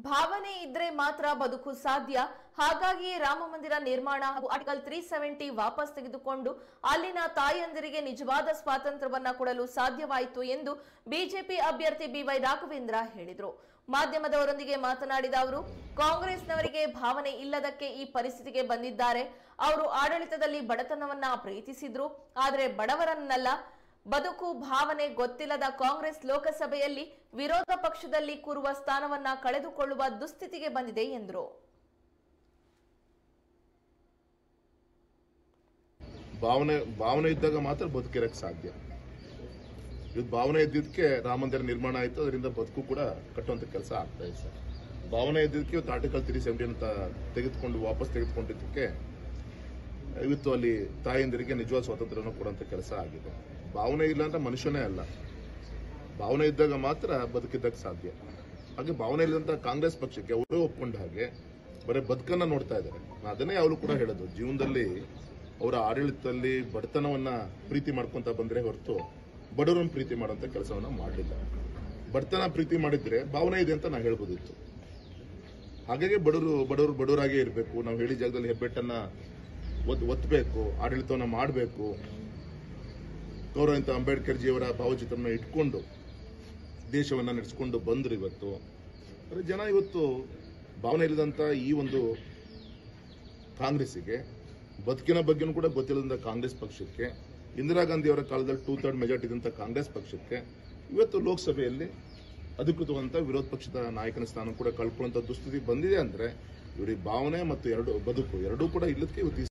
ಭಾವನೆ ಇದ್ರೆ ಮಾತ್ರ ಬದುಕು ಸಾಧ್ಯ. ಹಾಗಾಗಿಯೇ ರಾಮ ಮಂದಿರ ನಿರ್ಮಾಣ ಹಾಗೂ ಆರ್ಟಿಕಲ್ 370 ವಾಪಸ್ ತೆಗೆದುಕೊಂಡು ಅಲ್ಲಿನ ತಾಯಂದಿರಿಗೆ ನಿಜವಾದ ಸ್ವಾತಂತ್ರ್ಯವನ್ನ ಕೊಡಲು ಸಾಧ್ಯವಾಯಿತು ಎಂದು ಬಿಜೆಪಿ ಅಭ್ಯರ್ಥಿ ಬಿವೈ ರಾಘವೇಂದ್ರ ಹೇಳಿದರು. ಮಾಧ್ಯಮದವರೊಂದಿಗೆ ಮಾತನಾಡಿದ ಅವರು, ಕಾಂಗ್ರೆಸ್ನವರಿಗೆ ಭಾವನೆ ಇಲ್ಲದಕ್ಕೆ ಈ ಪರಿಸ್ಥಿತಿಗೆ ಬಂದಿದ್ದಾರೆ. ಅವರು ಆಡಳಿತದಲ್ಲಿ ಬಡತನವನ್ನ ಪ್ರೀತಿಸಿದ್ರು, ಆದರೆ ಬಡವರನ್ನಲ್ಲ. ಬದುಕು ಭಾವನೆ ಗೊತ್ತಿಲ್ಲದ ಕಾಂಗ್ರೆಸ್ ಲೋಕಸಭೆಯಲ್ಲಿ ವಿರೋಧ ಪಕ್ಷದಲ್ಲಿ ಕೂರುವ ಸ್ಥಾನವನ್ನ ಕಳೆದುಕೊಳ್ಳುವ ದುಸ್ಥಿತಿಗೆ ಬಂದಿದೆ ಎಂದರು. ಭಾವನೆ ಇದ್ದಾಗ ಮಾತ್ರ ಬದುಕಿರಕ್ಕೆ ಸಾಧ್ಯ. ಇದು ಭಾವನೆ ಇದ್ದಿದ್ದಕ್ಕೆ ರಾಮ ಮಂದಿರ ನಿರ್ಮಾಣ ಆಯಿತು, ಅದರಿಂದ ಬದುಕು ಕೂಡ ಕಟ್ಟುವಂತ ಕೆಲಸ ಆಗ್ತಾ ಇದೆ ಸರ್. ಭಾವನೆ ಇದ್ದಿದ್ದಕ್ಕೆ ಇವತ್ತು ಆರ್ಟಿಕಲ್ 370 ಅಂತ ವಾಪಸ್ ತೆಗೆದುಕೊಂಡಿದ್ದಕ್ಕೆ ಇವತ್ತು ಅಲ್ಲಿ ತಾಯಂದಿರಿಗೆ ನಿಜವಾದ ಸ್ವಾತಂತ್ರ್ಯವನ್ನು ಕೊಡುವಂತ ಕೆಲಸ ಆಗಿದೆ. ಭಾವನೆ ಇಲ್ಲ ಅಂತ ಮನುಷ್ಯನೇ ಅಲ್ಲ, ಭಾವನೆ ಇದ್ದಾಗ ಮಾತ್ರ ಬದುಕಿದ್ದಕ್ಕೆ ಸಾಧ್ಯ. ಹಾಗೆ ಭಾವನೆ ಇಲ್ಲದಂತ ಕಾಂಗ್ರೆಸ್ ಪಕ್ಷಕ್ಕೆ ಅವರು ಒಪ್ಕೊಂಡ ಹಾಗೆ ಬರೀ ಬದುಕನ್ನ ನೋಡ್ತಾ ಇದ್ದಾರೆ. ಅದನ್ನೇ ಯಾವಾಗಲೂ ಕೂಡ ಹೇಳೋದು, ಜೀವನದಲ್ಲಿ ಅವರ ಆಡಳಿತದಲ್ಲಿ ಬಡತನವನ್ನ ಪ್ರೀತಿ ಮಾಡ್ಕೊಂತ ಬಂದ್ರೆ ಹೊರತು ಬಡವರನ್ನು ಪ್ರೀತಿ ಮಾಡುವಂತ ಕೆಲಸವನ್ನ ಮಾಡಲಿಲ್ಲ. ಬಡತನ ಪ್ರೀತಿ ಮಾಡಿದ್ರೆ ಭಾವನೆ ಇದೆ ಅಂತ ನಾವು ಹೇಳ್ಬೋದಿತ್ತು. ಹಾಗಾಗಿ ಬಡವರಾಗೇ ಇರಬೇಕು, ನಾವು ಹೇಳಿ ಜಾಗದಲ್ಲಿ ಹೆಬ್ಬೆಟ್ಟನ್ನ ಒತ್ತಬೇಕು, ಆಡಳಿತವನ್ನ ಮಾಡಬೇಕು. ಗೌರವಂತ ಅಂಬೇಡ್ಕರ್ ಜಿಯವರ ಭಾವಚಿತ್ರನ ಇಟ್ಕೊಂಡು ದೇಶವನ್ನ ನಡೆಸಿಕೊಂಡು ಬಂದ್ರು. ಇವತ್ತು ಜನ ಇವತ್ತು ಭಾವನೆ ಇಲ್ಲದಂತ ಈ ಒಂದು ಕಾಂಗ್ರೆಸ್ಸಿಗೆ, ಬದುಕಿನ ಬಗ್ಗೆನೂ ಕೂಡ ಗೊತ್ತಿಲ್ಲದಂತ ಕಾಂಗ್ರೆಸ್ ಪಕ್ಷಕ್ಕೆ, ಇಂದಿರಾ ಗಾಂಧಿ ಅವರ ಕಾಲದಲ್ಲಿ 2/3 ಮೆಜಾರಿಟಿ ಇದ್ದಂತ ಕಾಂಗ್ರೆಸ್ ಪಕ್ಷಕ್ಕೆ ಇವತ್ತು ಲೋಕಸಭೆಯಲ್ಲಿ ಅಧಿಕೃತವಂತ ವಿರೋಧ ಪಕ್ಷದ ನಾಯಕನ ಸ್ಥಾನ ಕೂಡ ಕಳ್ಕೊಳ್ಳುವಂತ ದುಸ್ಥಿತಿ ಬಂದಿದೆ ಅಂದ್ರೆ ಇವರಿಗೆ ಭಾವನೆ ಮತ್ತು ಬದುಕು ಎರಡೂ ಕೂಡ ಇಲ್ಲದಕ್ಕೆ ಇವತ್ತು